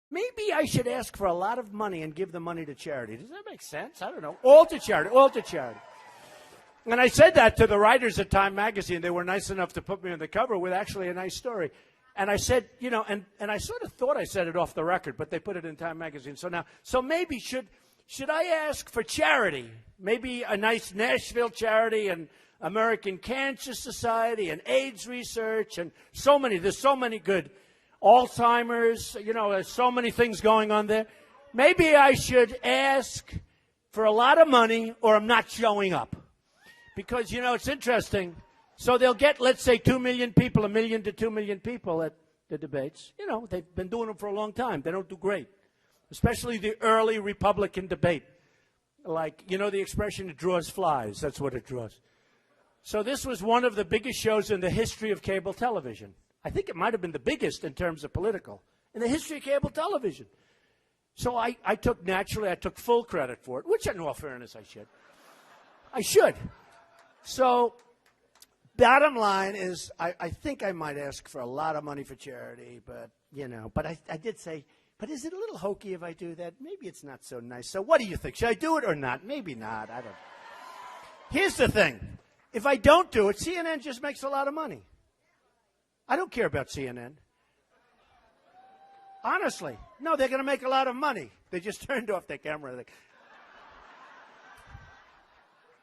Maybe I should ask for a lot of money and give the money to charity. Does that make sense? I don't know. All to charity, all to charity. And I said that to the writers at Time Magazine. They were nice enough to put me on the cover with actually a nice story. And I said, you know, and I sort of thought I said it off the record, but they put it in Time Magazine. So maybe should I ask for charity? Maybe a nice Nashville charity and American Cancer Society and AIDS research and there's so many good Alzheimer's, you know, there's so many things going on there. Maybe I should ask for a lot of money or I'm not showing up. Because, you know, it's interesting. So they'll get, let's say, 2 million people, 1 million to 2 million people at the debates. You know, they've been doing them for a long time. They don't do great, especially the early Republican debate. Like, you know the expression, it draws flies. That's what it draws. So this was one of the biggest shows in the history of cable television. I think it might have been the biggest in terms of political, in the history of cable television. So I took full credit for it, which in all fairness I should. So, bottom line is, I think I might ask for a lot of money for charity, but, you know, but I did say, but is it a little hokey if I do that? Maybe it's not so nice. So what do you think? Should I do it or not? Maybe not. I don't. Here's the thing. If I don't do it, CNN just makes a lot of money. I don't care about CNN. Honestly. No, they're going to make a lot of money. They just turned off their camera.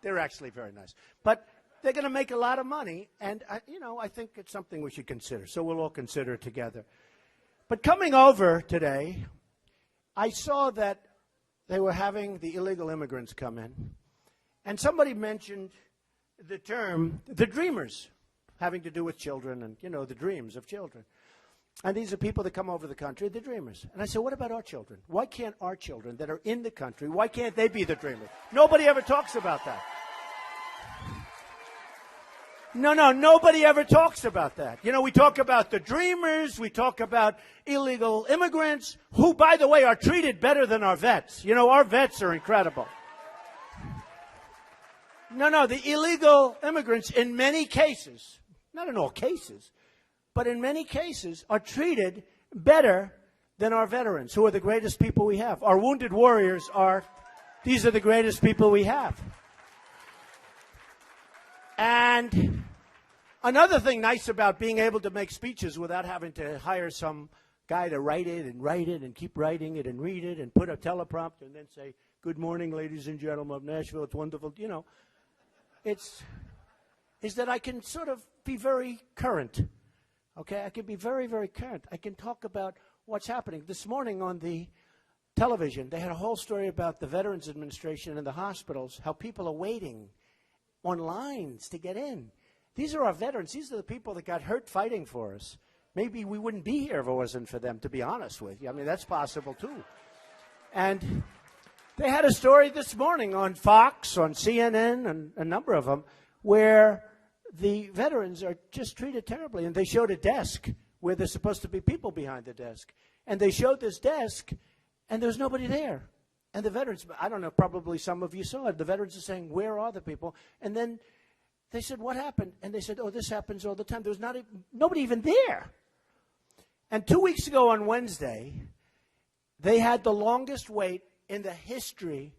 They're actually very nice. But they're going to make a lot of money, and, you know, I think it's something we should consider. So we'll all consider it together. But coming over today, I saw that they were having the illegal immigrants come in, and somebody mentioned the term, the dreamers, having to do with children and, you know, the dreams of children. And these are people that come over the country, the dreamers. And I said, what about our children? Why can't our children that are in the country, why can't they be the dreamers? Nobody ever talks about that. No, nobody ever talks about that. You know, we talk about the dreamers, we talk about illegal immigrants, who, by the way, are treated better than our vets. You know, our vets are incredible. No, the illegal immigrants, in many cases, not in all cases, but in many cases, are treated better than our veterans, who are the greatest people we have. Our wounded warriors these are the greatest people we have. And another thing nice about being able to make speeches without having to hire some guy to write it and keep writing it and read it and put a teleprompter and then say, good morning, ladies and gentlemen of Nashville, it's wonderful, you know, is that I can sort of be very current, okay? I can be very, very current. I can talk about what's happening. This morning on the television, they had a whole story about the Veterans Administration and the hospitals, how people are waiting on lines to get in. These are our veterans. These are the people that got hurt fighting for us. Maybe we wouldn't be here if it wasn't for them, to be honest with you. I mean, that's possible, too. And they had a story this morning on Fox, on CNN, and a number of them, where the veterans are just treated terribly. And they showed a desk where there's supposed to be people behind the desk. And they showed this desk, and there's nobody there. And the veterans, I don't know, probably some of you saw it. The veterans are saying, where are the people? And then they said, what happened? And they said, oh, this happens all the time. There was nobody even there. And 2 weeks ago on Wednesday, they had the longest wait in the history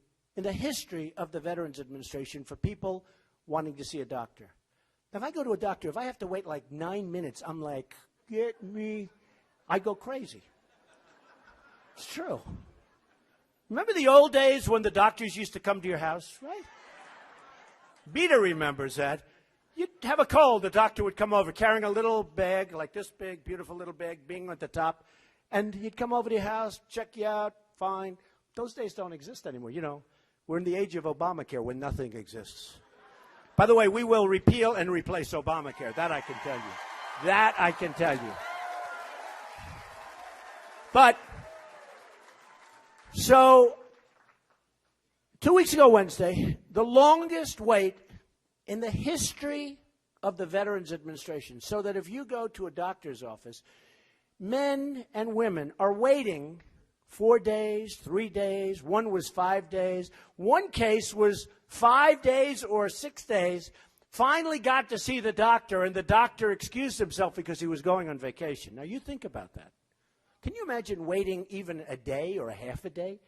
of the Veterans Administration for people wanting to see a doctor. Now, if I go to a doctor, if I have to wait like 9 minutes, I'm like, get me. I go crazy. It's true. Remember the old days when the doctors used to come to your house, right? Beta remembers that. You'd have a cold, the doctor would come over carrying a little bag, like this big, beautiful little bag, being at the top, and he'd come over to your house, check you out, fine. Those days don't exist anymore. You know, we're in the age of Obamacare when nothing exists. By the way, we will repeal and replace Obamacare. That I can tell you. That I can tell you. But, so, 2 weeks ago Wednesday, the longest wait in the history of the Veterans Administration, so that if you go to a doctor's office, men and women are waiting 4 days, 3 days, one was 5 days. One case was 5 days or 6 days, finally got to see the doctor, and the doctor excused himself because he was going on vacation. Now, you think about that. Can you imagine waiting even a day or a half a day?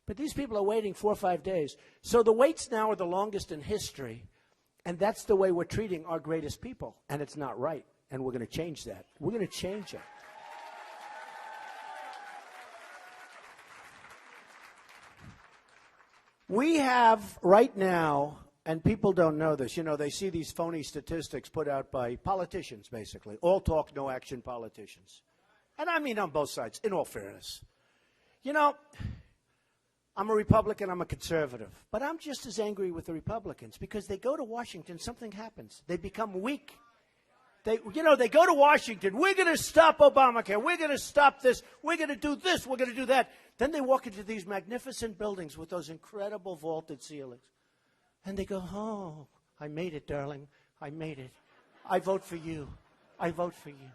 But these people are waiting 4 or 5 days. So the waits now are the longest in history, and that's the way we're treating our greatest people, and it's not right, and we're going to change that. We're going to change it. We have right now, and people don't know this, you know, they see these phony statistics put out by politicians, basically. All talk, no action politicians. And I mean on both sides, in all fairness. You know, I'm a Republican, I'm a conservative. But I'm just as angry with the Republicans because they go to Washington, something happens. They become weak. They go to Washington, we're going to stop Obamacare, we're going to stop this, we're going to do this, we're going to do that. Then they walk into these magnificent buildings with those incredible vaulted ceilings. And they go, oh, I made it, darling. I made it. I vote for you. I vote for you.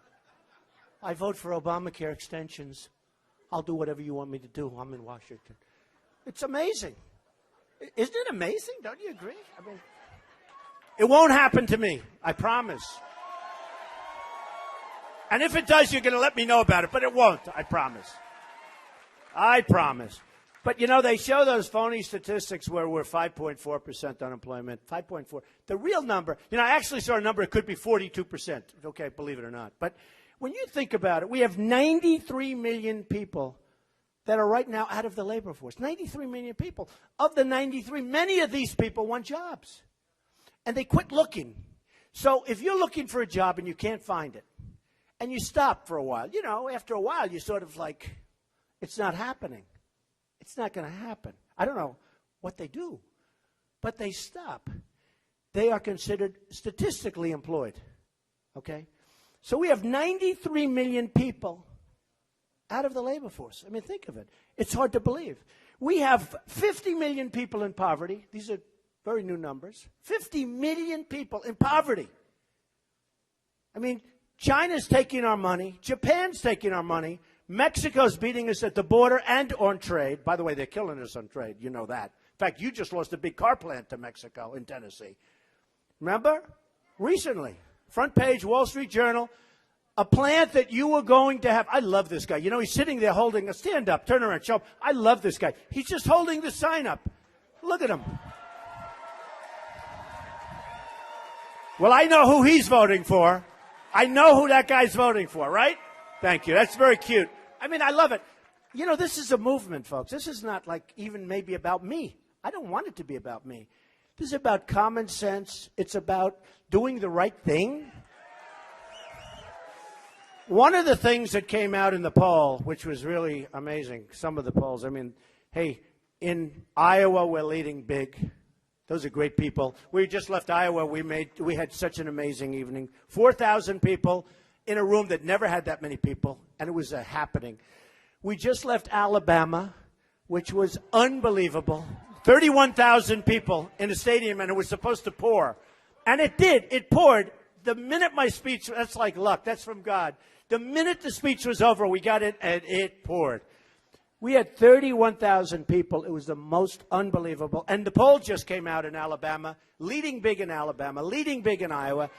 I vote for Obamacare extensions. I'll do whatever you want me to do. I'm in Washington. It's amazing. Isn't it amazing? Don't you agree? I mean, it won't happen to me. I promise. And if it does, you're going to let me know about it. But it won't. I promise. I promise. But, you know, they show those phony statistics where we're 5.4% unemployment, 5.4. The real number, you know, I actually saw a number, it could be 42%. Okay, believe it or not. But when you think about it, we have 93 million people that are right now out of the labor force. 93 million people. Of the 93, many of these people want jobs. And they quit looking. So if you're looking for a job and you can't find it, and you stop for a while, you know, after a while, you sort of like, it's not happening. It's not going to happen. I don't know what they do, but they stop. They are considered statistically employed, okay? So we have 93 million people out of the labor force. I mean, think of it. It's hard to believe. We have 50 million people in poverty. These are very new numbers. 50 million people in poverty. I mean, China's taking our money. Japan's taking our money. Mexico's beating us at the border and on trade. By the way, they're killing us on trade. You know that. In fact, you just lost a big car plant to Mexico in Tennessee. Remember? Recently. Front page, Wall Street Journal. A plant that you were going to have. I love this guy. You know, he's sitting there holding a stand up, turn around, show up. I love this guy. He's just holding the sign up. Look at him. Well, I know who he's voting for. I know who that guy's voting for, right? Thank you. That's very cute. I mean, I love it. You know, this is a movement, folks. This is not like even maybe about me. I don't want it to be about me. This is about common sense. It's about doing the right thing. One of the things that came out in the poll, which was really amazing, some of the polls, I mean, hey, in Iowa, we're leading big. Those are great people. We just left Iowa. We had such an amazing evening. 4,000 people in a room that never had that many people, and it was a happening. We just left Alabama, which was unbelievable. 31,000 people in a stadium, and it was supposed to pour. And it did. It poured. The minute my speech, that's like luck. That's from God. The minute the speech was over, we got it, and it poured. We had 31,000 people. It was the most unbelievable. And the poll just came out in Alabama, leading big in Alabama, leading big in Iowa,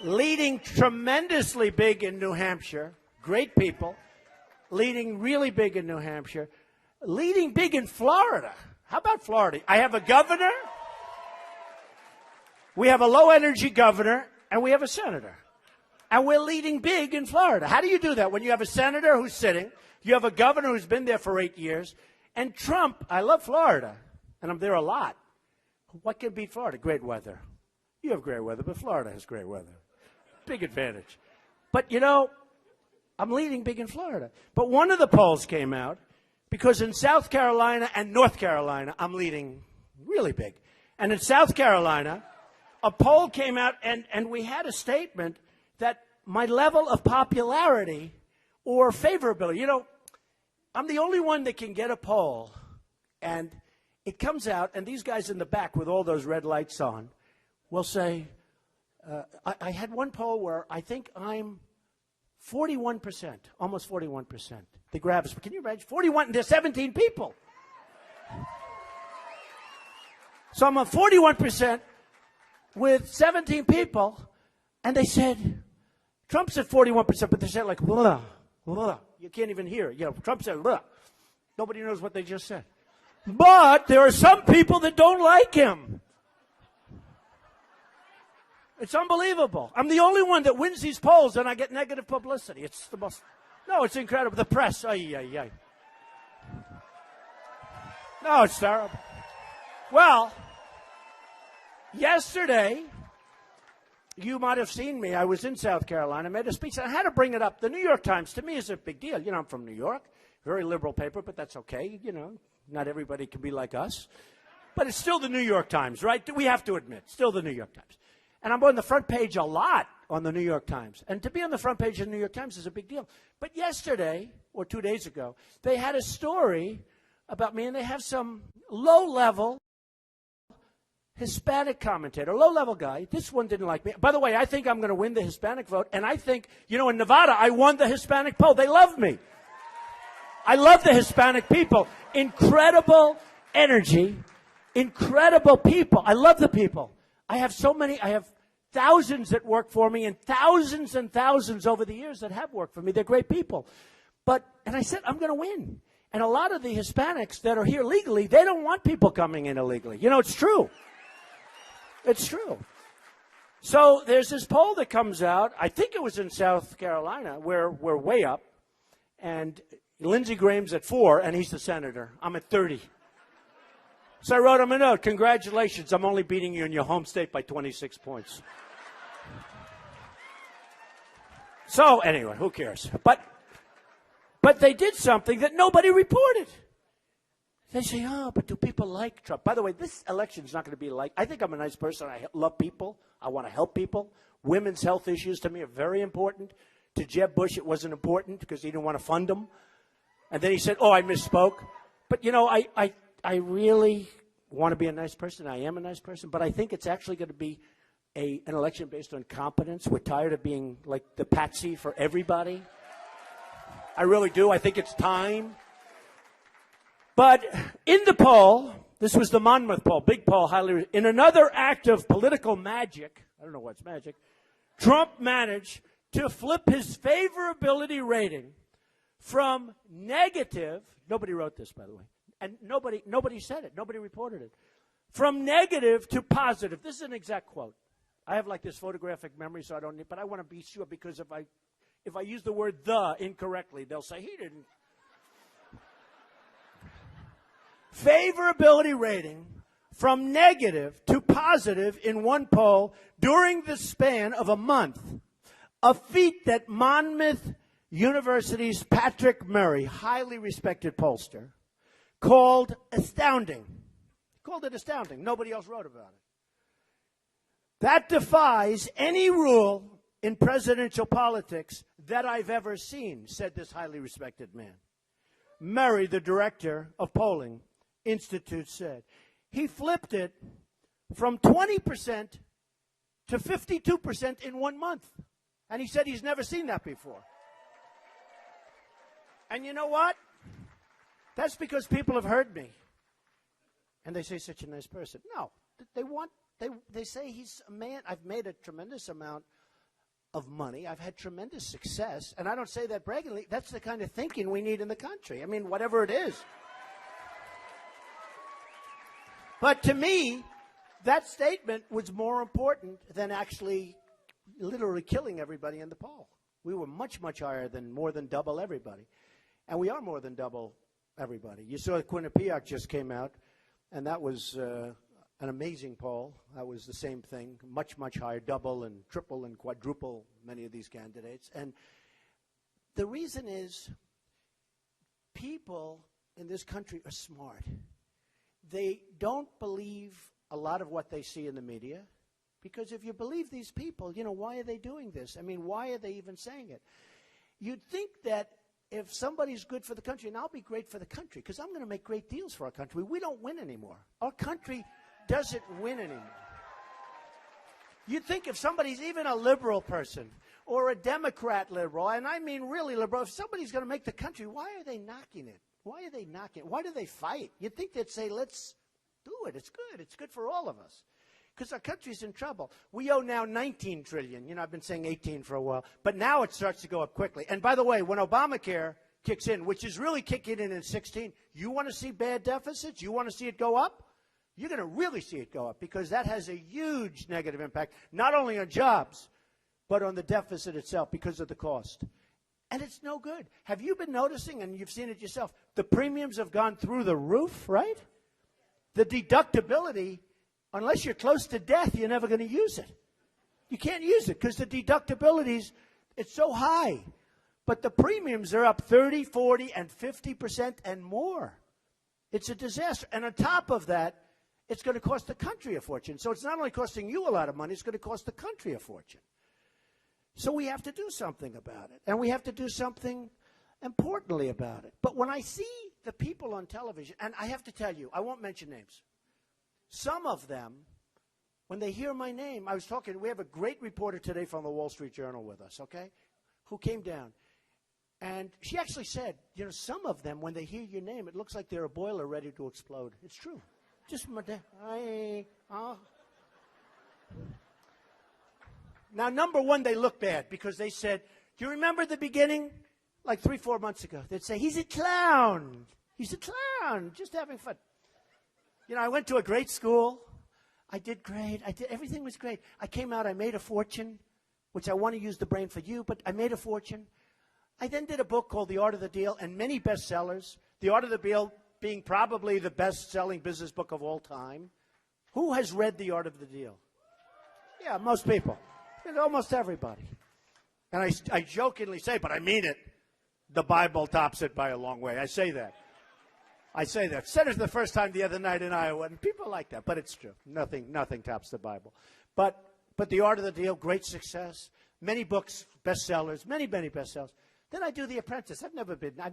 leading tremendously big in New Hampshire. Great people. Leading really big in New Hampshire. Leading big in Florida. How about Florida? I have a governor. We have a low-energy governor, and we have a senator. And we're leading big in Florida. How do you do that? When you have a senator who's sitting, you have a governor who's been there for 8 years, and Trump, I love Florida, and I'm there a lot. What can beat Florida? Great weather. You have great weather, but Florida has great weather. Big advantage. But, you know, I'm leading big in Florida. But one of the polls came out, because in South Carolina and North Carolina, I'm leading really big. And in South Carolina, a poll came out, and we had a statement that my level of popularity or favorability, you know, I'm the only one that can get a poll, and it comes out, and these guys in the back with all those red lights on will say, I had one poll where I think I'm 41%, almost 41%. They grab us. Can you imagine? 41, there's 17 people. So I'm on 41% with 17 people, and they said, Trump's at 41%, but they say it like, blah, blah. You can't even hear it. You know, Trump said, blah. Nobody knows what they just said. But there are some people that don't like him. It's unbelievable. I'm the only one that wins these polls, and I get negative publicity. It's the most... No, it's incredible. The press, ay. No, it's terrible. Well, yesterday, you might have seen me. I was in South Carolina, made a speech, and I had to bring it up. The New York Times, to me, is a big deal. You know, I'm from New York. Very liberal paper, but that's okay. You know, not everybody can be like us. But it's still the New York Times, right? We have to admit, still the New York Times. And I'm on the front page a lot on the New York Times. And to be on the front page of the New York Times is a big deal. But yesterday, or 2 days ago, they had a story about me, and they have some low-level Hispanic commentator, low-level guy. This one didn't like me. By the way, I think I'm going to win the Hispanic vote, and I think, you know, in Nevada, I won the Hispanic poll. They love me. I love the Hispanic people. Incredible energy, incredible people. I love the people. I have thousands that work for me and thousands over the years that have worked for me. They're great people. And I said, I'm going to win. And a lot of the Hispanics that are here legally, they don't want people coming in illegally. You know, it's true. It's true. So there's this poll that comes out. I think it was in South Carolina where we're way up. And Lindsey Graham's at 4, and he's the senator. I'm at 30. So I wrote him a note. Congratulations, I'm only beating you in your home state by 26 points. So anyway, who cares? But they did something that nobody reported. They say, oh, but do people like Trump? By the way, this election is not going to be like, I think I'm a nice person. I love people. I want to help people. Women's health issues to me are very important. To Jeb Bush, it wasn't important because he didn't want to fund them. And then he said, oh, I misspoke. But, you know, I really want to be a nice person. I am a nice person. But I think it's actually going to be an election based on competence. We're tired of being like the patsy for everybody. I really do. I think it's time. But in the poll, this was the Monmouth poll, big poll, in another act of political magic, I don't know what's magic, Trump managed to flip his favorability rating from negative, nobody wrote this, by the way, and nobody said it, nobody reported it, from negative to positive. This is an exact quote. I have like this photographic memory, so I don't need, but I want to be sure because if I use the word the incorrectly, they'll say he didn't. Favorability rating from negative to positive in one poll during the span of a month, a feat that Monmouth University's Patrick Murray, highly respected pollster, called astounding. He called it astounding. Nobody else wrote about it. That defies any rule in presidential politics that I've ever seen, said this highly respected man. Murray, the director of polling Institute, said. He flipped it from 20% to 52% in 1 month. And he said he's never seen that before. And you know what? That's because people have heard me. And they say such a nice person. No, they say he's a man. I've made a tremendous amount of money. I've had tremendous success. And I don't say that braggingly. That's the kind of thinking we need in the country. I mean, whatever it is. But to me, that statement was more important than actually literally killing everybody in the poll. We were much, much higher than more than double everybody. And we are more than double everybody. You saw Quinnipiac just came out, and that was an amazing poll. That was the same thing, much, much higher, double and triple and quadruple many of these candidates. And the reason is people in this country are smart. They don't believe a lot of what they see in the media, because if you believe these people, you know, why are they doing this? I mean, why are they even saying it? You'd think that if somebody's good for the country, and I'll be great for the country, because I'm going to make great deals for our country. We don't win anymore. Our country doesn't win anymore. You'd think if somebody's even a liberal person or a Democrat liberal, and I mean really liberal, if somebody's going to make the country, why are they knocking it? Why are they knocking it? Why do they fight? You'd think they'd say, let's do it. It's good. It's good for all of us. because our country's in trouble. We owe now $19 trillion. You know, I've been saying 18 for a while. But now it starts to go up quickly. And by the way, when Obamacare kicks in, which is really kicking in 16, you want to see bad deficits? You want to see it go up? You're going to really see it go up because that has a huge negative impact, not only on jobs, but on the deficit itself because of the cost. And it's no good. Have you been noticing, and you've seen it yourself, the premiums have gone through the roof, right? The deductibility, unless you're close to death, you're never going to use it. You can't use it because the deductibilities, it's so high. But the premiums are up 30, 40, and 50% and more. It's a disaster. And on top of that, it's going to cost the country a fortune. So it's not only costing you a lot of money, it's going to cost the country a fortune. So we have to do something about it. And we have to do something importantly about it. But when I see the people on television, and I have to tell you, I won't mention names. Some of them, when they hear my name, I was talking, we have a great reporter today from the Wall Street Journal with us, okay, who came down. And she actually said, you know, some of them, when they hear your name, it looks like they're a boiler ready to explode. It's true. Just, Now, number one, they look bad because they said, do you remember the beginning? Like 3-4 months ago. They'd say, he's a clown. He's a clown. Just having fun. You know, I went to a great school. I did great. Everything was great. I came out. I made a fortune, which I want to use the brain for you, but I made a fortune. I then did a book called The Art of the Deal and many bestsellers. The Art of the Deal being probably the best-selling business book of all time. Who has read The Art of the Deal? Yeah, most people. Almost everybody. And I jokingly say, but I mean it, the Bible tops it by a long way. I say that. Said it the first time the other night in Iowa, and people like that, but it's true. Nothing tops the Bible. But The Art of the Deal, great success. Many books, bestsellers, many bestsellers. Then I do The Apprentice. I've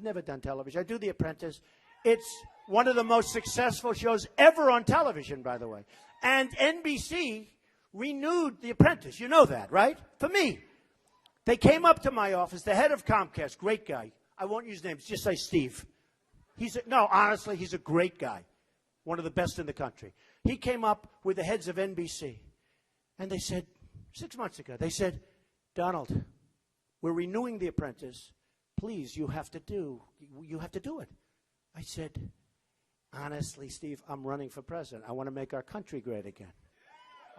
never done television. I do The Apprentice. It's one of the most successful shows ever on television, by the way. And NBC renewed The Apprentice. You know that, right? For me. They came up to my office, the head of Comcast, great guy. I won't use names, just say Steve. Honestly, he's a great guy. One of the best in the country. He came up with the heads of NBC. And they said, 6 months ago, they said, Donald, we're renewing The Apprentice. Please, you have to do it. I said, honestly, Steve, I'm running for president. I want to make our country great again.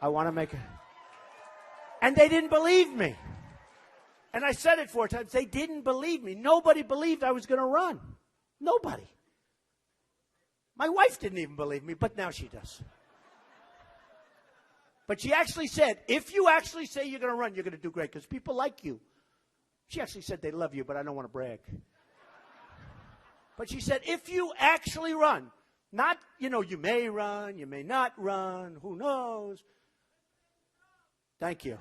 I want to make it. And they didn't believe me. And I said it 4 times. They didn't believe me. Nobody believed I was going to run. Nobody. My wife didn't even believe me, but now she does. But she actually said, if you actually say you're going to run, you're going to do great because people like you. She actually said they love you, but I don't want to brag. But she said, if you actually run, not, you may run, you may not run, who knows. Thank you.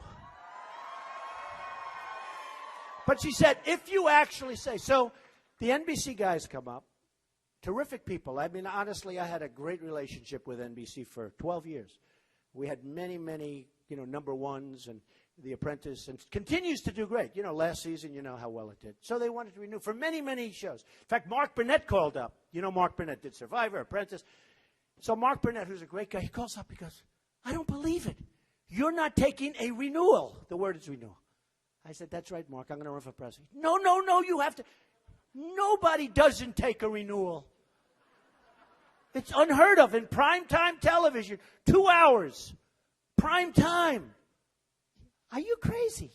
But she said, if you actually say, so the NBC guys come up, terrific people. I mean, honestly, I had a great relationship with NBC for 12 years. We had many, number ones and The Apprentice, and continues to do great. Last season, you know how well it did. So they wanted to renew for many shows. In fact, Mark Burnett called up. Mark Burnett did Survivor, Apprentice. So Mark Burnett, who's a great guy, he calls up, he goes, I don't believe it. You're not taking a renewal. The word is renewal. I said, that's right, Mark. I'm going to run for president. No, you have to. Nobody doesn't take a renewal. It's unheard of in primetime television. 2 hours. Prime time. Are you crazy?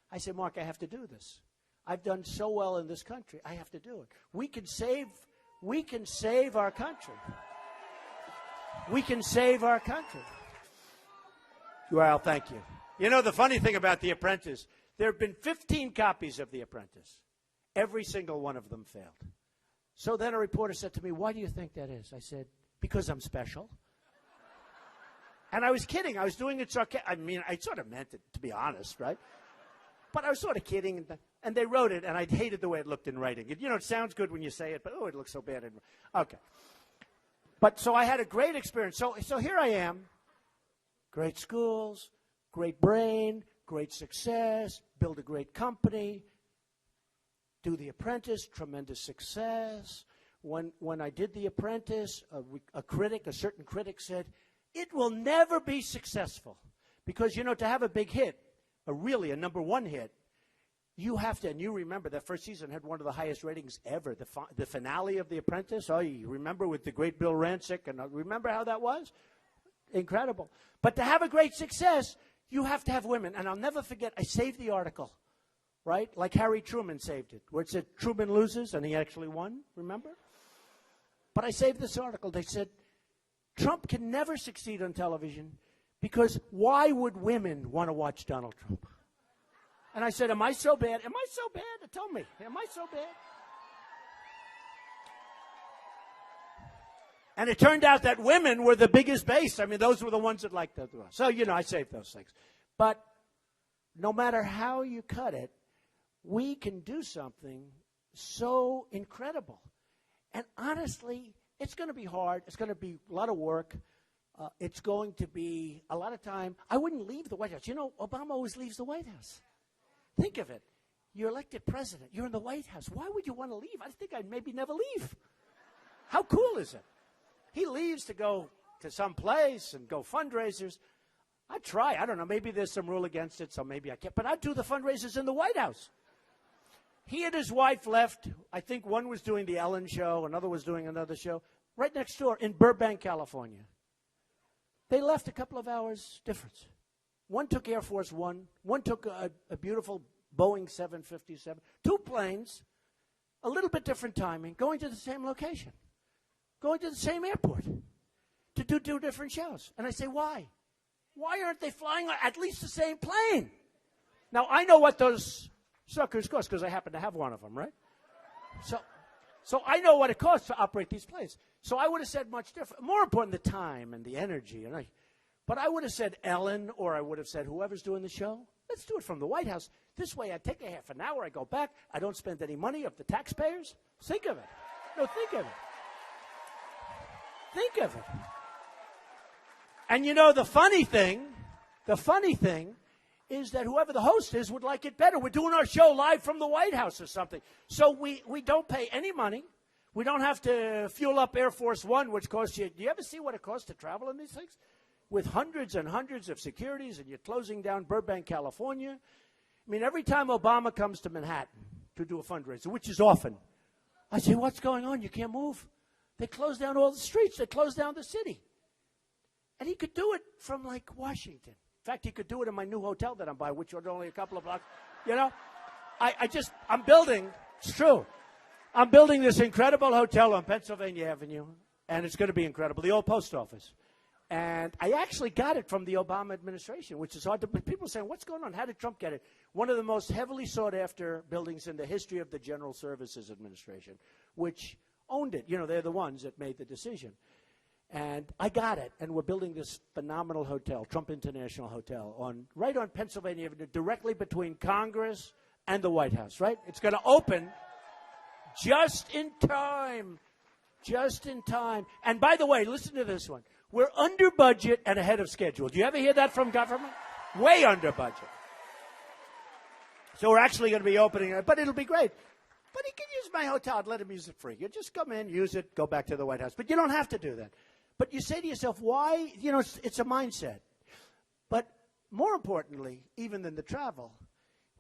I said, Mark, I have to do this. I've done so well in this country. I have to do it. We can save our country. We can save our country. Well, thank you. The funny thing about The Apprentice, there have been 15 copies of The Apprentice. Every single one of them failed. So then a reporter said to me, why do you think that is? I said, because I'm special. And I was kidding. I was doing it sarcastic. I mean, I sort of meant it, to be honest, right? But I was sort of kidding. And they wrote it, and I hated the way it looked in writing. It sounds good when you say it, but, it looks so bad. Okay. But so I had a great experience. So here I am. Great schools, great brain, great success, build a great company, do The Apprentice, tremendous success. When I did The Apprentice, a certain critic said, it will never be successful. Because, you know, to have a big hit, a number one hit, you have to, and you remember that first season had one of the highest ratings ever. The finale of The Apprentice, oh, you remember with the great Bill Rancic, and remember how that was? Incredible. But to have a great success, you have to have women. And I'll never forget, I saved the article, right? Like Harry Truman saved it, where it said Truman loses, and he actually won, remember? But I saved this article. They said, Trump can never succeed on television because why would women want to watch Donald Trump? And I said, am I so bad? Am I so bad? Tell me, am I so bad? And it turned out that women were the biggest base. I mean, those were the ones that liked that. So, you know, I saved those things. But no matter how you cut it, we can do something so incredible. And honestly, it's going to be hard. It's going to be a lot of work. It's going to be a lot of time. I wouldn't leave the White House. You know, Obama always leaves the White House. Think of it. You're elected president. You're in the White House. Why would you want to leave? I think I'd maybe never leave. How cool is it? He leaves to go to some place and go fundraisers. I try. I don't know. Maybe there's some rule against it, so maybe I can't. But I do the fundraisers in the White House. He and his wife left. I think one was doing the Ellen show. Another was doing another show. Right next door in Burbank, California. They left a couple of hours difference. One took Air Force One. One took a beautiful Boeing 757. Two planes, a little bit different timing, going to the same location, going to the same airport to do two different shows. And I say, why? Why aren't they flying on at least the same plane? Now, I know what those suckers cost because I happen to have one of them, right? So I know what it costs to operate these planes. So I would have said much different. More important, the time and the energy. But I would have said Ellen, or I would have said whoever's doing the show, let's do it from the White House. This way I take a half an hour, I go back, I don't spend any money of the taxpayers. Think of it. No, think of it. Think of it. And you know, the funny thing is that whoever the host is would like it better. We're doing our show live from the White House or something. So we don't pay any money. We don't have to fuel up Air Force One, which costs you. Do you ever see what it costs to travel in these things? With hundreds and hundreds of securities, and you're closing down Burbank, California. I mean, every time Obama comes to Manhattan to do a fundraiser, which is often, I say, what's going on? You can't move. They close down all the streets. They close down the city. And he could do it from, like, Washington. In fact, he could do it in my new hotel that I'm buying, which is only a couple of blocks. You know, I'm building, it's true. I'm building this incredible hotel on Pennsylvania Avenue, and it's going to be incredible, the old post office. And I actually got it from the Obama administration, which is hard to believe. People are saying, what's going on? How did Trump get it? One of the most heavily sought-after buildings in the history of the General Services Administration, which owned it. You know, they're the ones that made the decision. And I got it, and we're building this phenomenal hotel, Trump International Hotel, right on Pennsylvania Avenue, directly between Congress and the White House, right? It's going to open just in time. Just in time. And by the way, listen to this one. We're under budget and ahead of schedule. Do you ever hear that from government? Way under budget. So we're actually going to be opening it, but it'll be great. But he can use my hotel. I'd let him use it free. You just come in, use it, go back to the White House. But you don't have to do that. But you say to yourself, why? You know, it's a mindset. But more importantly, even than the travel,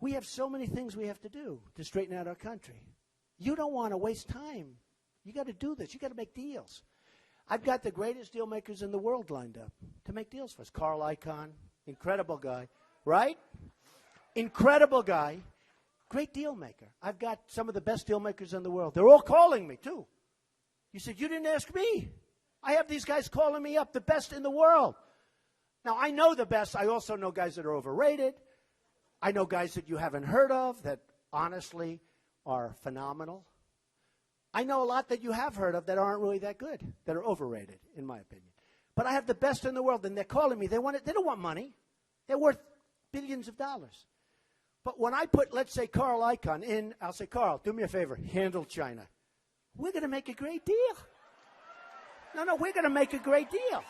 we have so many things we have to do to straighten out our country. You don't want to waste time. You got to do this. You got to make deals. I've got the greatest deal makers in the world lined up to make deals for us. Carl Icahn, incredible guy, right? Incredible guy, great deal maker. I've got some of the best deal makers in the world. They're all calling me, too. You said, you didn't ask me. I have these guys calling me up, the best in the world. Now, I know the best. I also know guys that are overrated. I know guys that you haven't heard of that honestly are phenomenal. I know a lot that you have heard of that aren't really that good, that are overrated, in my opinion. But I have the best in the world, and they're calling me. They don't want money. They're worth billions of dollars. But when I put, let's say, Carl Icahn in, I'll say, Carl, do me a favor, handle China. We're going to make a great deal. No, we're going to make a great deal.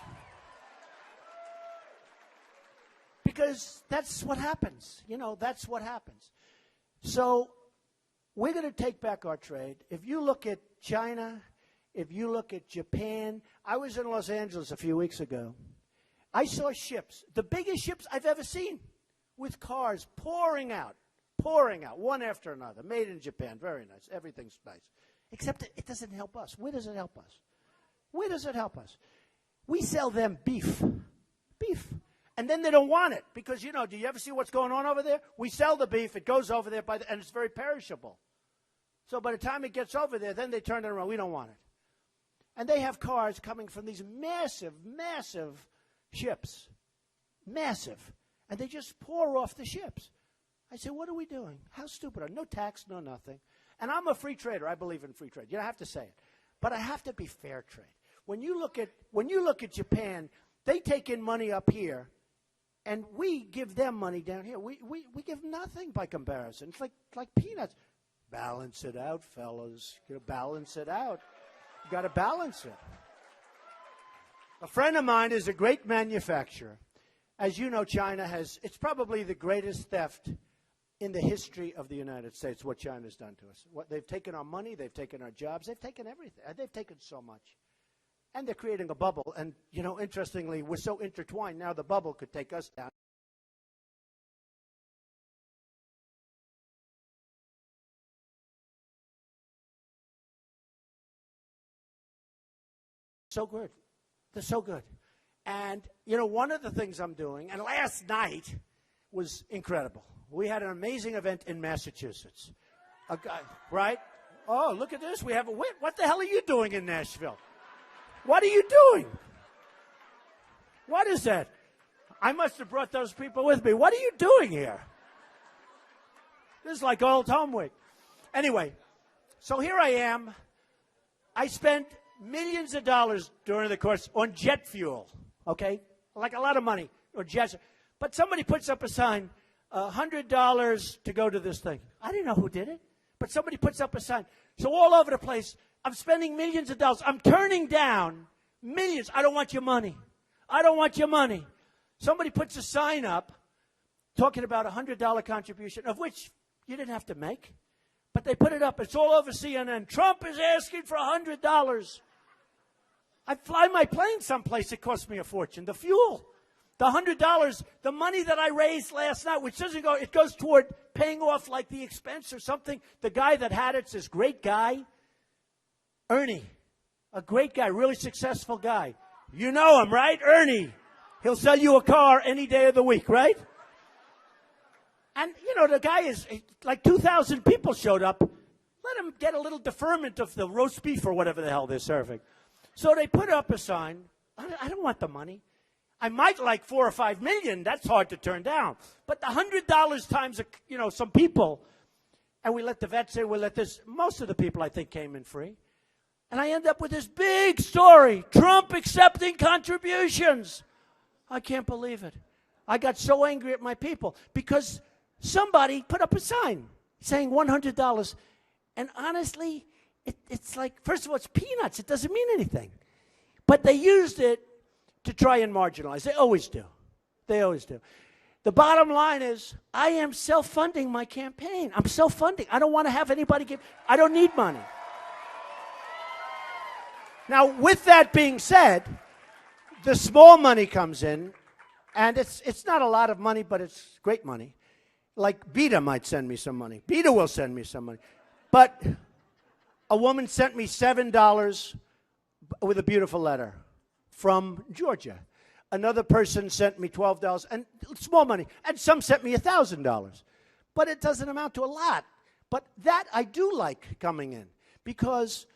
Because that's what happens. You know, that's what happens. So we're going to take back our trade. If you look at China, if you look at Japan, I was in Los Angeles a few weeks ago, I saw ships, the biggest ships I've ever seen, with cars pouring out, one after another, made in Japan, very nice, everything's nice. Except it doesn't help us. Where does it help us? Where does it help us? We sell them beef. And then they don't want it because, do you ever see what's going on over there? We sell the beef, it goes over there, and it's very perishable. So by the time it gets over there, then they turn it around. We don't want it. And they have cars coming from these massive, massive ships. Massive. And they just pour off the ships. I say, what are we doing? How stupid are we? No tax, no nothing. And I'm a free trader. I believe in free trade. You don't have to say it. But I have to be fair trade. When you look at Japan, they take in money up here, and we give them money down here. We give nothing by comparison. It's like peanuts. Balance it out, fellas. Balance it out. You got to balance it. A friend of mine is a great manufacturer. As you know, China it's probably the greatest theft in the history of the United States, what China's done to us. They've taken our money, they've taken our jobs, they've taken everything. They've taken so much. And they're creating a bubble. And, interestingly, we're so intertwined now the bubble could take us down. So good. They're so good. And, one of the things I'm doing, and last night was incredible. We had an amazing event in Massachusetts. A guy, right? Oh, look at this. We have what the hell are you doing in Nashville? What are you doing? What is that? I must have brought those people with me. What are you doing here? This is like old home week. Anyway, so here I am. I spent millions of dollars during the course on jet fuel, okay? Like a lot of money on jets. But somebody puts up a sign, $100 to go to this thing. I didn't know who did it, but somebody puts up a sign. So all over the place, I'm spending millions of dollars. I'm turning down millions. I don't want your money. I don't want your money. Somebody puts a sign up talking about a $100 contribution, of which you didn't have to make. But they put it up. It's all over CNN. Trump is asking for $100. I fly my plane someplace. It costs me a fortune. The fuel. The $100, the money that I raised last night, which doesn't go, it goes toward paying off like the expense or something. The guy that had it's this great guy, Ernie, a great guy, really successful guy. You know him, right? Ernie. He'll sell you a car any day of the week, right? And, the guy is, like 2,000 people showed up. Let him get a little deferment of the roast beef or whatever the hell they're serving. So they put up a sign. I don't want the money. I might like 4 or 5 million. That's hard to turn down. But the $100 times, some people, and we let the vet say, most of the people I think came in free. And I end up with this big story, Trump accepting contributions. I can't believe it. I got so angry at my people because somebody put up a sign saying $100. And honestly, it's like, first of all, it's peanuts. It doesn't mean anything. But they used it to try and marginalize. They always do. They always do. The bottom line is, I am self-funding my campaign. I'm self-funding. I don't want to have anybody give. I don't need money. Now, with that being said, the small money comes in, and it's not a lot of money, but it's great money. Like Beta might send me some money. Beta will send me some money. But a woman sent me $7 with a beautiful letter from Georgia. Another person sent me $12, and small money. And some sent me $1,000. But it doesn't amount to a lot. But that I do like coming in because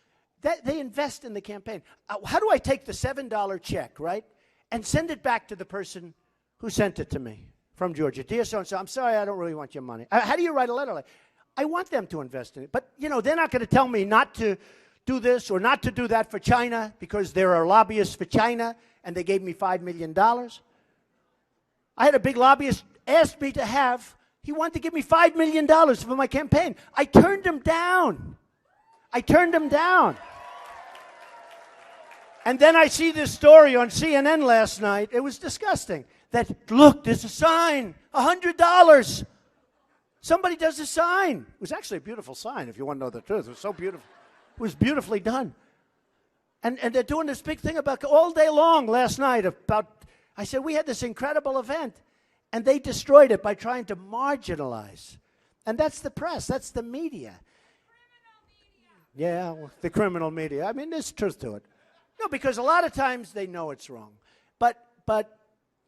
they invest in the campaign. How do I take the $7 check, right, and send it back to the person who sent it to me from Georgia? Dear so-and-so, I'm sorry, I don't really want your money. How do you write a letter like I want them to invest in it. But, they're not going to tell me not to do this or not to do that for China because there are lobbyists for China and they gave me $5 million. I had a big lobbyist ask me he wanted to give me $5 million for my campaign. I turned him down. And then I see this story on CNN last night. It was disgusting. That, look, there's a sign, $100. Somebody does a sign. It was actually a beautiful sign, if you want to know the truth. It was so beautiful. It was beautifully done. And they're doing this big thing about all day long last night about I said, we had this incredible event, and they destroyed it by trying to marginalize. And that's the press. That's the media. Yeah, well, the criminal media. I mean, there's truth to it. No, because a lot of times they know it's wrong. But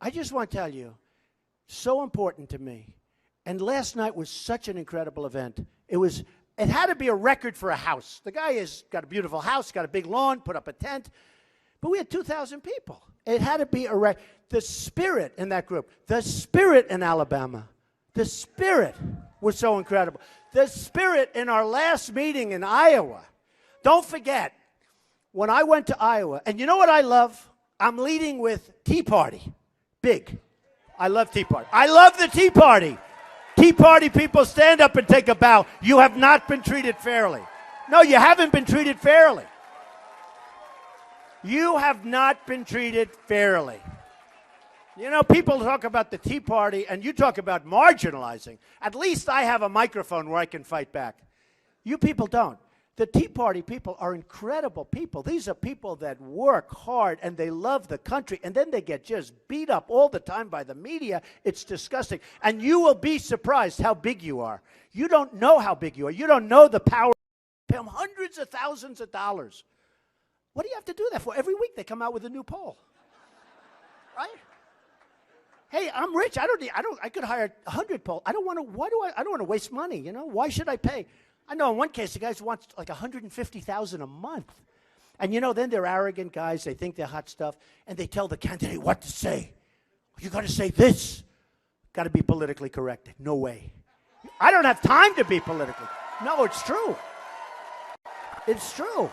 I just want to tell you, so important to me. And last night was such an incredible event. It had to be a record for a house. The guy has got a beautiful house, got a big lawn, put up a tent. But we had 2,000 people. It had to be a record. The spirit in that group, the spirit in Alabama, the spirit was so incredible. The spirit in our last meeting in Iowa. Don't forget, when I went to Iowa, and you know what I love? I'm leading with Tea Party. Big. I love Tea Party. I love the Tea Party. Tea Party people, stand up and take a bow. You have not been treated fairly. No, you haven't been treated fairly. You have not been treated fairly. You know, people talk about the Tea Party, and you talk about marginalizing. At least I have a microphone where I can fight back. You people don't. The Tea Party people are incredible people. These are people that work hard, and they love the country, and then they get just beat up all the time by the media. It's disgusting. And you will be surprised how big you are. You don't know how big you are. You don't know the power. Pay them hundreds of thousands of dollars. What do you have to do that for? Every week they come out with a new poll. Right? Hey, I'm rich. I could hire 100 polls. I don't want to waste money, you know? Why should I pay? I know in one case the guys want like $150,000 a month. And you know, then they're arrogant guys, they think they're hot stuff, and they tell the candidate what to say. You got to say this. Got to be politically correct. No way. I don't have time to be politically. No, it's true. It's true.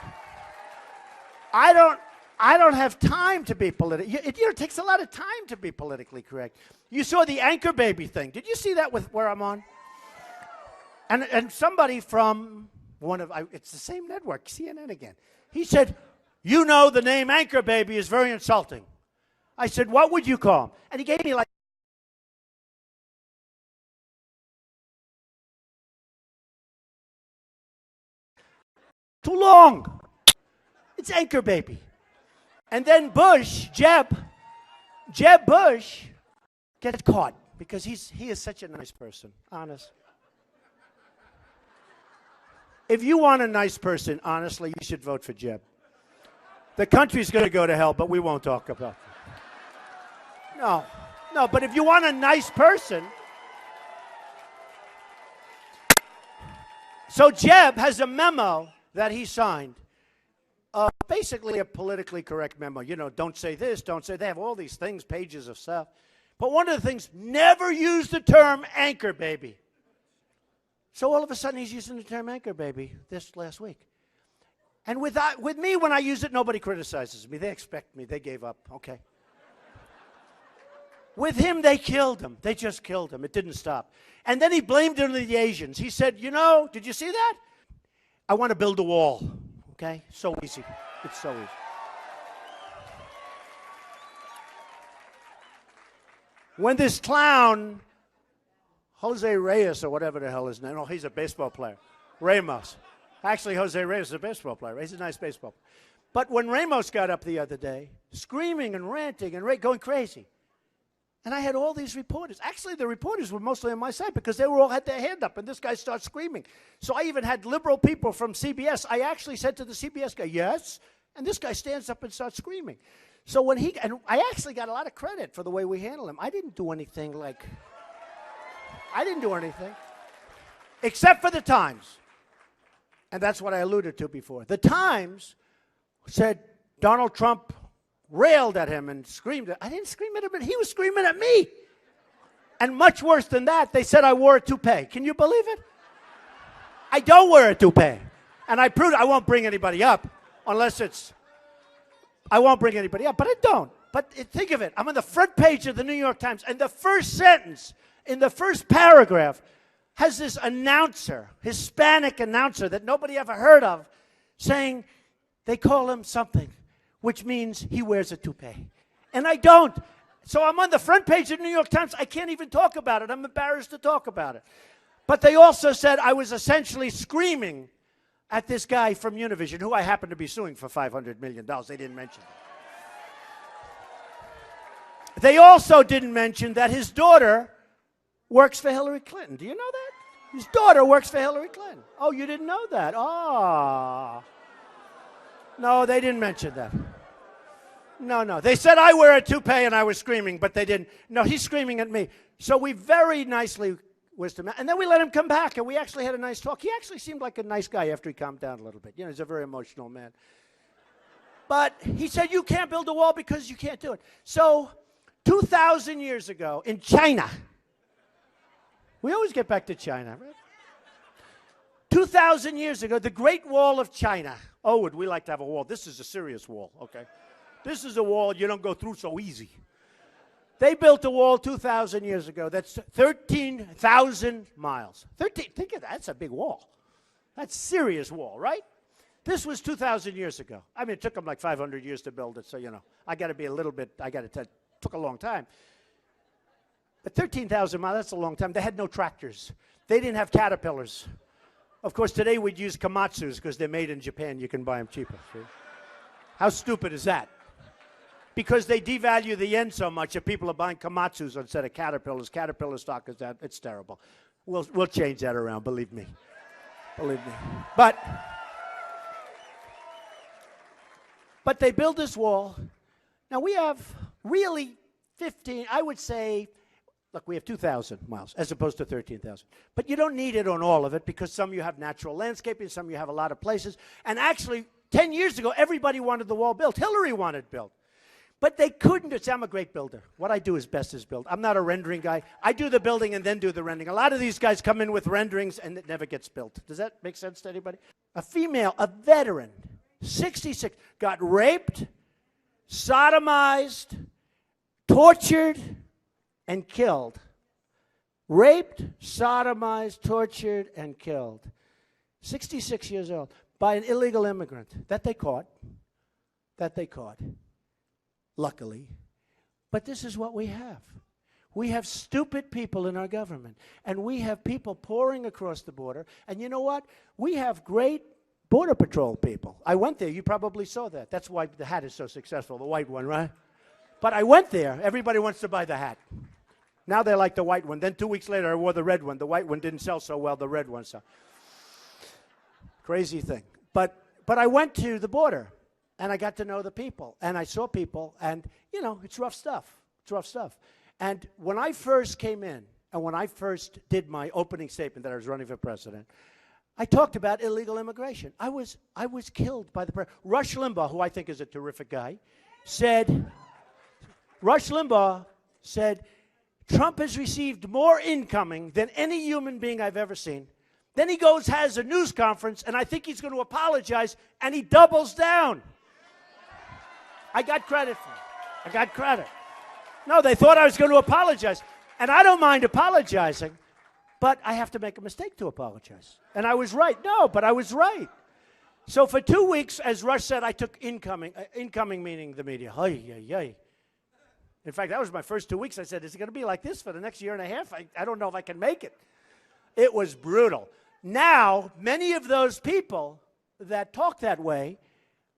I don't have time to be political. It takes a lot of time to be politically correct. You saw the Anchor Baby thing. Did you see that with where I'm on? And somebody from it's the same network, CNN again. He said, you know the name Anchor Baby is very insulting. I said, what would you call him? And he gave me like too long. It's Anchor Baby. And then Jeb Bush gets caught because he is such a nice person, honest. If you want a nice person, honestly, you should vote for Jeb. The country's going to go to hell, but we won't talk about it. No, but if you want a nice person. So Jeb has a memo that he signed. Basically a politically correct memo. You know, don't say this, don't say. They have all these things, pages of stuff. But one of the things, never use the term Anchor Baby. So all of a sudden he's using the term Anchor Baby this last week. And with me, when I use it, nobody criticizes me. They expect me. They gave up. Okay. With him, they killed him. They just killed him. It didn't stop. And then he blamed it on the Asians. He said, you know, did you see that? I want to build a wall. Okay? So easy. It's so easy. When this clown, Jose Reyes or whatever the hell his name, he's a baseball player. Ramos. Actually, Jose Reyes is a baseball player. He's a nice baseball player. But when Ramos got up the other day, screaming and ranting and going crazy, and I had all these reporters. Actually, the reporters were mostly on my side because they all had their hand up, and this guy starts screaming. So I even had liberal people from CBS. I actually said to the CBS guy, yes, and this guy stands up and starts screaming. So and I actually got a lot of credit for the way we handled him. I didn't do anything except for the Times. And that's what I alluded to before. The Times said Donald Trump railed at him and screamed. I didn't scream at him, but he was screaming at me. And much worse than that, they said I wore a toupee. Can you believe it? I don't wear a toupee. And I proved I won't bring anybody up unless I won't bring anybody up, but I don't. But think of it. I'm on the front page of the New York Times, and the first sentence in the first paragraph has this announcer, Hispanic announcer that nobody ever heard of, saying they call him something, which means he wears a toupee. And I don't. So I'm on the front page of the New York Times. I can't even talk about it. I'm embarrassed to talk about it. But they also said I was essentially screaming at this guy from Univision, who I happen to be suing for $500 million. They didn't mention it. They also didn't mention that his daughter works for Hillary Clinton. Do you know that? His daughter works for Hillary Clinton. Oh, you didn't know that? Ah. No, they didn't mention that. No. They said I wear a toupee and I was screaming, but they didn't. No, he's screaming at me. So we very nicely wished him out. And then we let him come back, and we actually had a nice talk. He actually seemed like a nice guy after he calmed down a little bit. You know, he's a very emotional man. But he said, you can't build a wall because you can't do it. So 2,000 years ago in China, we always get back to China, right? 2,000 years ago, the Great Wall of China. Oh, would we like to have a wall? This is a serious wall, okay? This is a wall you don't go through so easy. They built a wall 2,000 years ago. That's 13,000 miles. Think of that. That's a big wall. That's a serious wall, right? This was 2,000 years ago. I mean, it took them like 500 years to build it, so, you know, I got to be a little bit, it took a long time. But 13,000 miles, that's a long time. They had no tractors. They didn't have Caterpillars. Of course, today we'd use Komatsus because they're made in Japan. You can buy them cheaper. See? How stupid is that? Because they devalue the yen so much that people are buying Komatsus instead of Caterpillars. Caterpillar stock is that. It's terrible. We'll change that around, believe me. Believe me. But they build this wall. Now, we have really 15, I would say, look, we have 2,000 miles as opposed to 13,000. But you don't need it on all of it because some you have natural landscaping, some you have a lot of places. And actually, 10 years ago, everybody wanted the wall built. Hillary wanted it built. But they couldn't. See, I'm a great builder. What I do is best is build. I'm not a rendering guy. I do the building and then do the rendering. A lot of these guys come in with renderings and it never gets built. Does that make sense to anybody? A female, a veteran, 66, got raped, sodomized, tortured, and killed. Raped, sodomized, tortured, and killed. 66 years old by an illegal immigrant that they caught. Luckily. But this is what we have. We have stupid people in our government. And we have people pouring across the border. And you know what? We have great Border Patrol people. I went there. You probably saw that. That's why the hat is so successful, the white one, right? But I went there. Everybody wants to buy the hat. Now they like the white one. Then 2 weeks later, I wore the red one. The white one didn't sell so well. The red one sold. Crazy thing. But I went to the border. And I got to know the people, and I saw people, and, you know, it's rough stuff. It's rough stuff. And when I first came in, and when I first did my opening statement that I was running for president, I talked about illegal immigration. I was killed by the president. Rush Limbaugh, who I think is a terrific guy, said, Trump has received more incoming than any human being I've ever seen. Then he goes, has a news conference, and I think he's going to apologize, and he doubles down. I got credit for it. I got credit. No, they thought I was going to apologize. And I don't mind apologizing, but I have to make a mistake to apologize. And I was right. No, but I was right. So for 2 weeks, as Rush said, I took incoming meaning the media. In fact, that was my first 2 weeks. I said, is it going to be like this for the next year and a half? I don't know if I can make it. It was brutal. Now, many of those people that talk that way,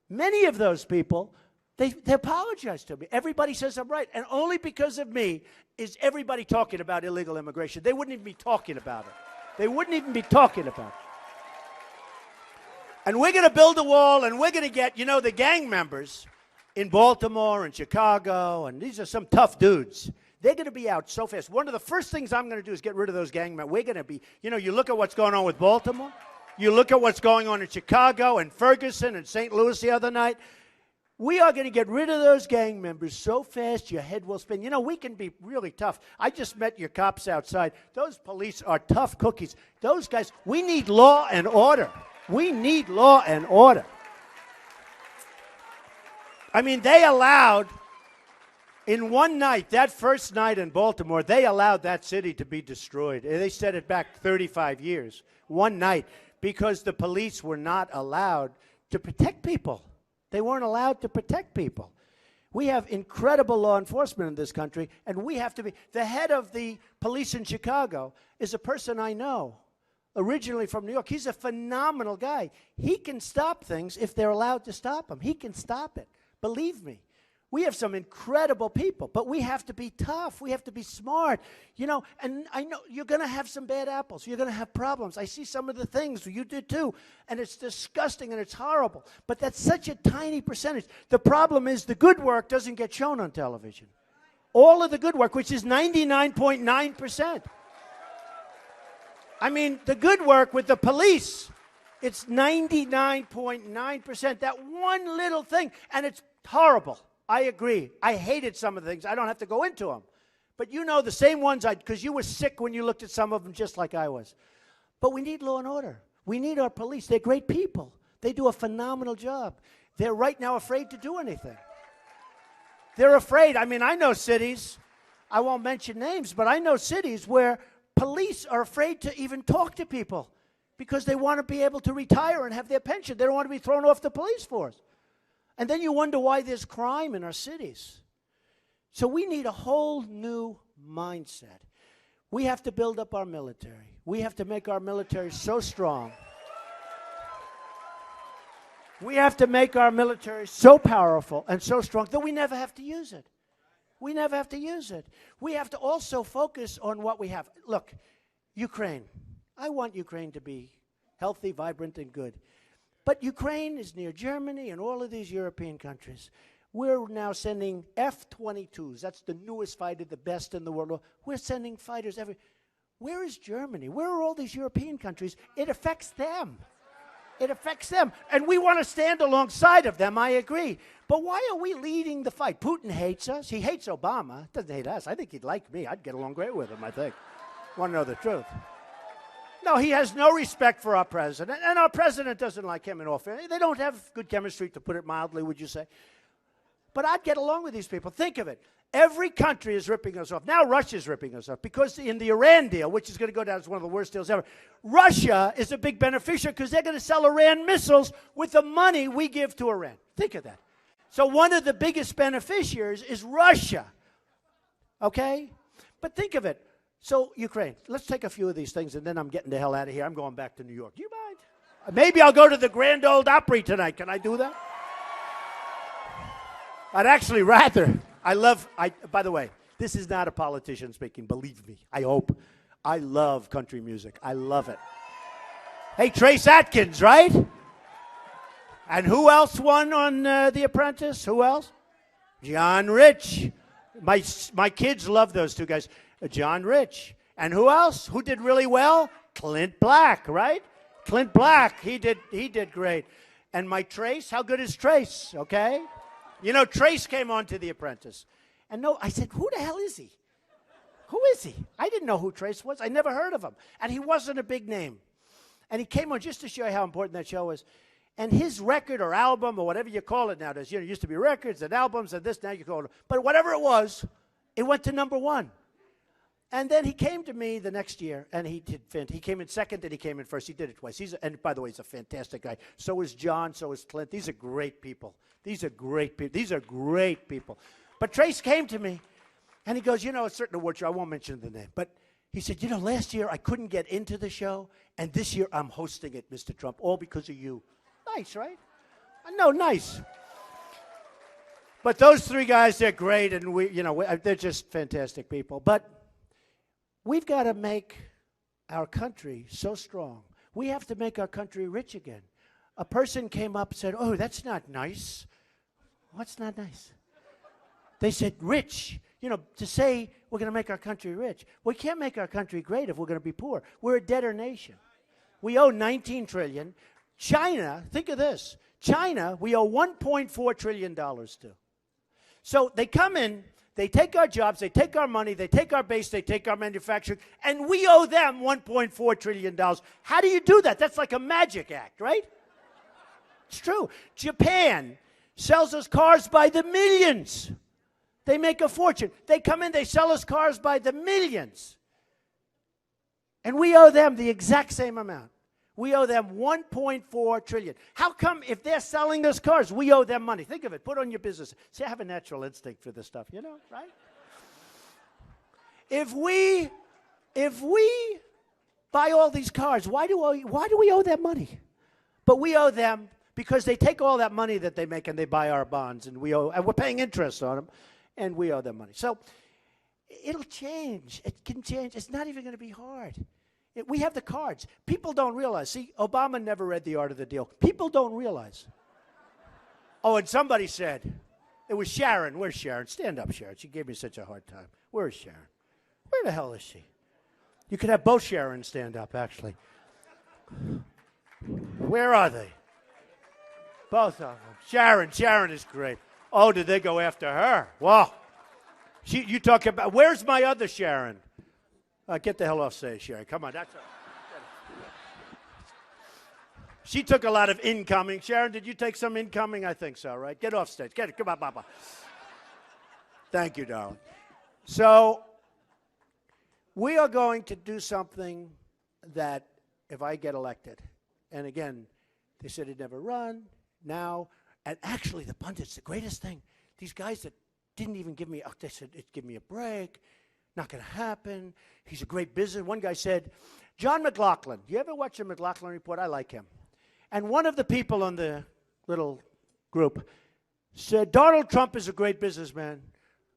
many of those people, they apologize to me. Everybody says I'm right. And only because of me is everybody talking about illegal immigration. They wouldn't even be talking about it. They wouldn't even be talking about it. And we're going to build a wall, and we're going to get, you know, the gang members in Baltimore and Chicago, and these are some tough dudes. They're going to be out so fast. One of the first things I'm going to do is get rid of those gang members. We're going to be, you know, you look at what's going on with Baltimore. You look at what's going on in Chicago and Ferguson and St. Louis the other night. We are going to get rid of those gang members so fast your head will spin. You know, we can be really tough. I just met your cops outside. Those police are tough cookies. Those guys, we need law and order. We need law and order. I mean, they allowed, in one night, that first night in Baltimore, they allowed that city to be destroyed. They set it back 35 years, one night, because the police were not allowed to protect people. They weren't allowed to protect people. We have incredible law enforcement in this country, and we have to be. The head of the police in Chicago is a person I know, originally from New York. He's a phenomenal guy. He can stop things if they're allowed to stop him. He can stop it. Believe me. We have some incredible people, but we have to be tough. We have to be smart, and I know you're going to have some bad apples. You're going to have problems. I see some of the things you did too, and it's disgusting and it's horrible, but that's such a tiny percentage. The problem is the good work doesn't get shown on television. All of the good work, which is 99.9%. I mean, the good work with the police, it's 99.9%. That one little thing, and it's horrible. I agree. I hated some of the things. I don't have to go into them. But the same ones, because you were sick when you looked at some of them just like I was. But we need law and order. We need our police. They're great people. They do a phenomenal job. They're right now afraid to do anything. They're afraid. I mean, I know cities, I won't mention names, but I know cities where police are afraid to even talk to people because they want to be able to retire and have their pension. They don't want to be thrown off the police force. And then you wonder why there's crime in our cities. So we need a whole new mindset. We have to build up our military. We have to make our military so strong. We have to make our military so powerful and so strong that we never have to use it. We never have to use it. We have to also focus on what we have. Look, Ukraine. I want Ukraine to be healthy, vibrant, and good. But Ukraine is near Germany and all of these European countries. We're now sending F-22s. That's the newest fighter, the best in the world. We're sending fighters every. Where is Germany? Where are all these European countries? It affects them. It affects them. And we want to stand alongside of them, I agree. But why are we leading the fight? Putin hates us. He hates Obama. Doesn't hate us. I think he'd like me. I'd get along great with him, I think. Want to know the truth? No, he has no respect for our president. And our president doesn't like him in all fairness. They don't have good chemistry, to put it mildly, would you say? But I'd get along with these people. Think of it. Every country is ripping us off. Now Russia's ripping us off because in the Iran deal, which is going to go down as one of the worst deals ever, Russia is a big beneficiary because they're going to sell Iran missiles with the money we give to Iran. Think of that. So one of the biggest beneficiaries is Russia. Okay? But think of it. So Ukraine, let's take a few of these things and then I'm getting the hell out of here. I'm going back to New York. You mind? Maybe I'll go to the Grand Ole Opry tonight. Can I do that? I'd actually rather. By the way, this is not a politician speaking, believe me. I hope. I love country music. I love it. Hey, Trace Atkins, right? And who else won on The Apprentice? Who else? John Rich. My kids love those two guys. John Rich. And who else? Who did really well? Clint Black, right? Clint Black. He did great. And my Trace, how good is Trace? Okay? You know, Trace came on to The Apprentice. And I said, who the hell is he? Who is he? I didn't know who Trace was. I never heard of him. And he wasn't a big name. And he came on just to show you how important that show was. And his record or album or whatever you call it nowadays, it used to be records and albums and this, now you call it. But whatever it was, it went to #1. And then he came to me the next year, and he came in second, and he came in first. He did it twice. And by the way, he's a fantastic guy. So is John. So is Clint. These are great people. These are great people. But Trace came to me, and he goes, a certain award show. I won't mention the name. But he said, last year I couldn't get into the show, and this year I'm hosting it, Mr. Trump, all because of you. Nice, right? No, nice. But those three guys, they're great, and they're just fantastic people. But we've got to make our country so strong. We have to make our country rich again. A person came up and said, oh, that's not nice. What's not nice? They said rich. To say we're going to make our country rich. We can't make our country great if we're going to be poor. We're a debtor nation. We owe $19 trillion. China, think of this. China, we owe $1.4 trillion to. So they come in. They take our jobs, they take our money, they take our base, they take our manufacturing, and we owe them $1.4 trillion. How do you do that? That's like a magic act, right? It's true. Japan sells us cars by the millions. They make a fortune. They come in, they sell us cars by the millions. And we owe them the exact same amount. We owe them $1.4 trillion. How come if they're selling us cars, we owe them money? Think of it. Put on your business. See, I have a natural instinct for this stuff, right? If we buy all these cars, why do we owe them money? But we owe them because they take all that money that they make and they buy our bonds, and we're paying interest on them, and we owe them money. So it'll change. It can change. It's not even going to be hard. We have the cards. People don't realize. See, Obama never read The Art of the Deal. People don't realize. Oh, and somebody said, it was Sharon. Where's Sharon? Stand up, Sharon. She gave me such a hard time. Where's Sharon? Where the hell is she? You could have both Sharon stand up, actually. Where are they? Both of them. Sharon is great. Oh, did they go after her? Wow. You talk about, where's my other Sharon? Get the hell off stage, Sharon. Come on. She took a lot of incoming. Sharon, did you take some incoming? I think so, right? Get off stage. Get it. Come on, Papa. Thank you, darling. So we are going to do something that if I get elected, and again, they said he'd never run, now, and actually the pundits, the greatest thing, these guys that didn't even give me, they said, give me a break, not going to happen, he's a great business. One guy said, John McLaughlin, you ever watch the McLaughlin Report? I like him. And one of the people on the little group said, Donald Trump is a great businessman,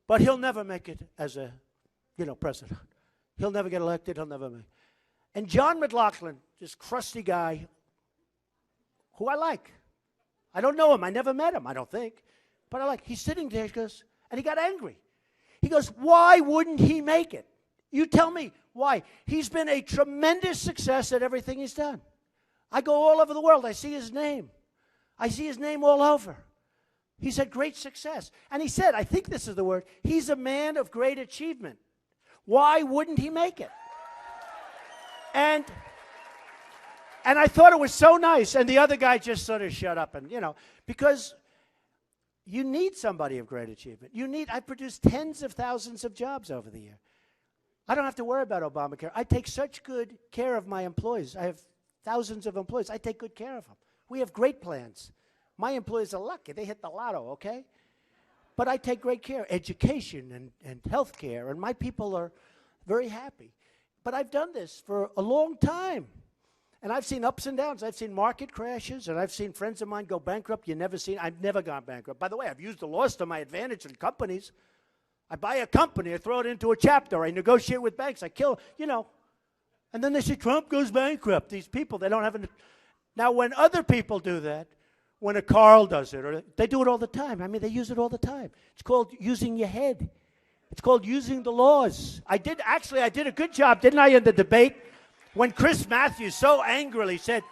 but he'll never make it as a, president. He'll never get elected. He'll never make it. And John McLaughlin, this crusty guy, who I like. I don't know him. I never met him, I don't think. But I like. He's sitting there, he goes, and he got angry. He goes, why wouldn't he make it? You tell me why. He's been a tremendous success at everything he's done. I go all over the world. I see his name. I see his name all over. He's had great success. And he said, I think this is the word, he's a man of great achievement. Why wouldn't he make it? And I thought it was so nice. And the other guy just sort of shut up. And, because you need somebody of great achievement. I produced tens of thousands of jobs over the year. I don't have to worry about Obamacare. I take such good care of my employees. I have thousands of employees. I take good care of them. We have great plans. My employees are lucky. They hit the lotto, okay? But I take great care. Education and health care. And my people are very happy. But I've done this for a long time. And I've seen ups and downs. I've seen market crashes. And I've seen friends of mine go bankrupt. I've never gone bankrupt. By the way, I've used the loss to my advantage in companies. I buy a company. I throw it into a chapter. I negotiate with banks. I kill, And then they say, Trump goes bankrupt. These people, they don't have any. Now, when other people do that, when a Carl does it, or they do it all the time. I mean, they use it all the time. It's called using your head. It's called using the laws. I did a good job, didn't I, in the debate? When Chris Matthews so angrily said,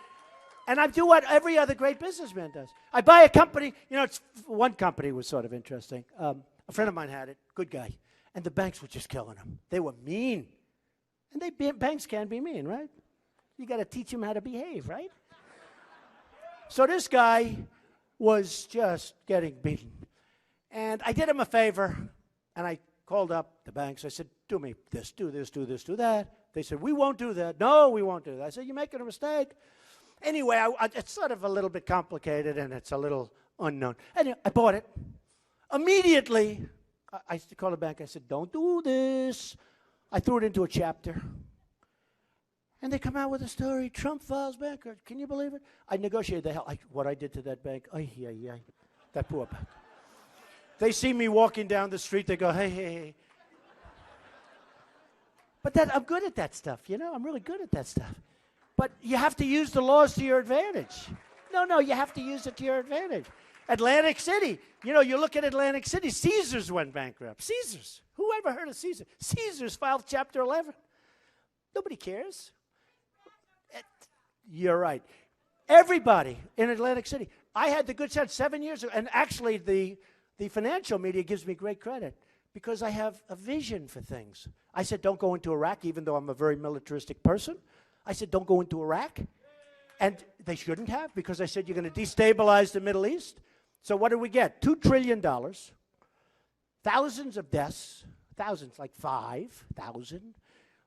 and I do what every other great businessman does. I buy a company. One company was sort of interesting. A friend of mine had it, good guy. And the banks were just killing him. They were mean. And banks can be mean, right? You got to teach them how to behave, right? So this guy was just getting beaten. And I did him a favor, and I called up the banks. I said, do me this, do this, do this, do that. They said, we won't do that. No, we won't do that. I said, you're making a mistake. Anyway, it's sort of a little bit complicated, and it's a little unknown. Anyway, I bought it. Immediately, I called the bank. I said, don't do this. I threw it into a chapter. And they come out with a story, Trump files bankrupt. Can you believe it? I negotiated the hell. What I did to that bank, that poor bank. They see me walking down the street, they go, hey. But I'm good at that stuff, I'm really good at that stuff. But you have to use the laws to your advantage. No, you have to use it to your advantage. Atlantic City, you look at Atlantic City, Caesars went bankrupt. Caesars. Who ever heard of Caesars? Caesars filed Chapter 11. Nobody cares. You're right. Everybody in Atlantic City. I had the good sense 7 years ago, and actually the financial media gives me great credit because I have a vision for things. I said, don't go into Iraq, even though I'm a very militaristic person. I said, don't go into Iraq. And they shouldn't have, because I said, you're going to destabilize the Middle East. So what did we get? $2 trillion, thousands of deaths, thousands, like 5,000,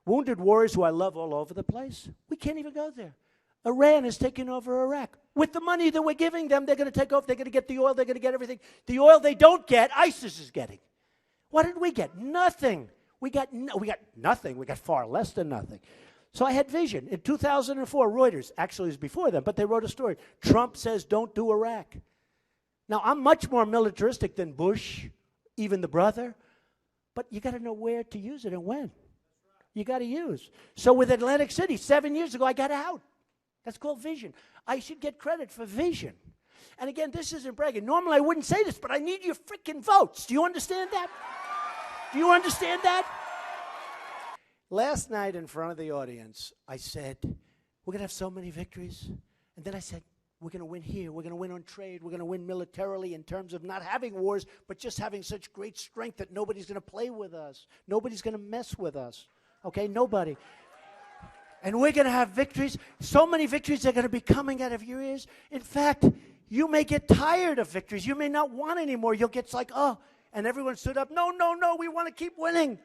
wounded warriors who I love all over the place. We can't even go there. Iran is taking over Iraq. With the money that we're giving them, they're going to take over. They're going to get the oil. They're going to get everything. The oil they don't get, ISIS is getting. What did we get? Nothing. We got nothing. We got far less than nothing. So I had vision. In 2004, Reuters, actually it was before then, but they wrote a story. Trump says don't do Iraq. Now, I'm much more militaristic than Bush, even the brother, but you got to know where to use it and when. You got to use. So with Atlantic City, 7 years ago, I got out. That's called vision. I should get credit for vision. And again, this isn't bragging. Normally I wouldn't say this, but I need your freaking votes. Do you understand that? Do you understand that? Last night in front of the audience, I said, we're going to have so many victories. And then I said, we're going to win here. We're going to win on trade. We're going to win militarily in terms of not having wars, but just having such great strength that nobody's going to play with us. Nobody's going to mess with us. Okay, nobody. And we're going to have victories. So many victories are going to be coming out of your ears. In fact, you may get tired of victories. You may not want any more. You'll get like, oh, and everyone stood up. No, no, no, we want to keep winning.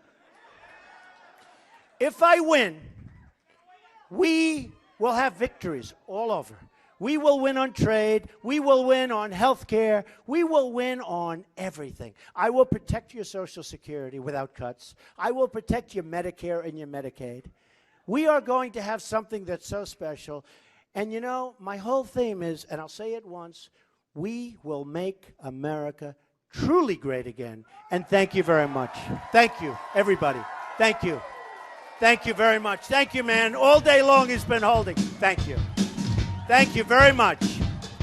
If I win, we will have victories all over. We will win on trade. We will win on health care. We will win on everything. I will protect your Social Security without cuts. I will protect your Medicare and your Medicaid. We are going to have something that's so special. And you know, my whole theme is, and I'll say it once, we will make America truly great again. And thank you very much. Thank you, everybody. Thank you. Thank you very much. Thank you, man. All day long he's been holding. Thank you. Thank you very much.